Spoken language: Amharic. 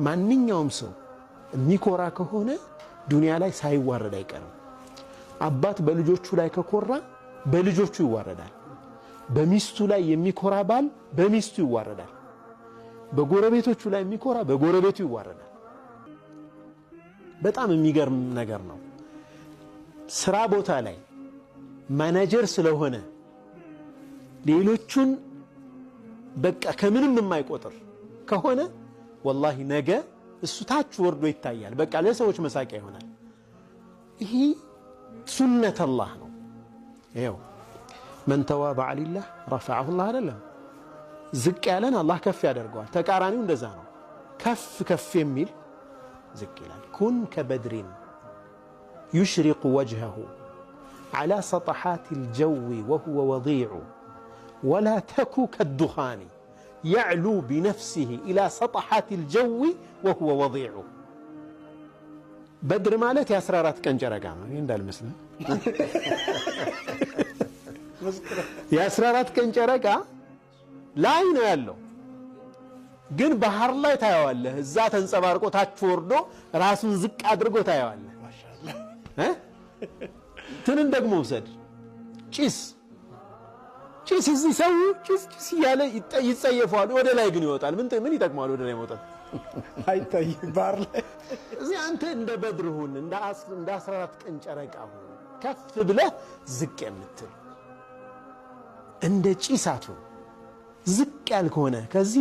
ማንኛውም ሰው የሚኮራ ከሆነ ዱንያ ላይ ሳይዋረድ አይቀርም። አባት በልጆቹ ላይ ከኮራ በልጆቹ ይዋረዳል። በሚስቱ ላይ የሚኮራ ባል በሚስቱ ይዋረዳል። በጎረቤቶቹ ላይ የሚኮራ በጎረቤቱ ይዋረዳል። በጣም የሚገርም ነገር ነው። ስራ ቦታ ላይ ማኔጀር ስለሆነ ሌሎቹን በቃ ከምንም የማይቆጥር ከሆነ ወላሂ ነገ እሱ ታች ወርዶ ይታያል። በቃ ለሰዎች መሳቂያ ይሆናል። ይሄ ሱነተ አላህ ነው። ይኸው መን ተዋበዐ ሊላህ ረፈዐሁ አላህ አይደለም። ዝቅ ያለን አላህ ከፍ ያደርገዋል። ተቃራኒው እንደዛ ነው። ከፍ ከፍ የሚል ዝቅ ይላል። ኩን ከበድሪን ዩሽሪቁ ወጅሀሁ ዐላ ሰጠሓቲል ጀዊ ወሁወ ወዲዑ ወላ ተኩ ከዱኻኒ የዕሉ ቢነፍሲሂ ኢላ ሰጠሓቲል ጀዊ ወሁወ ወዲዑ። በድር ማለት የ14 ቀን ጨረቃ ነው። ይህ እንዳልመስልህ የ14 ቀን ጨረቃ ላይ ነው ያለው፣ ግን ባህር ላይ ታየዋለህ። እዛ ተንጸባርቆ ታች ወርዶ ራሱን ዝቅ አድርጎ ታየዋለህ። ትንን ደግሞ ውሰድ። ጭስ እዚህ ሰው ጭስ እያለ ይጸየፈዋል። ወደ ላይ ግን ይወጣል። ምን ይጠቅመዋል ወደ ላይ መውጣት? አይታይም ባህር ላይ። እዚህ አንተ እንደ በድር ሁን፣ እንደ 14 ቀን ጨረቃ ሁን። ከፍ ብለህ ዝቅ የምትል እንደ ጭስ አትሁን። ዝቅ ያልክ ሆነ ከዚህ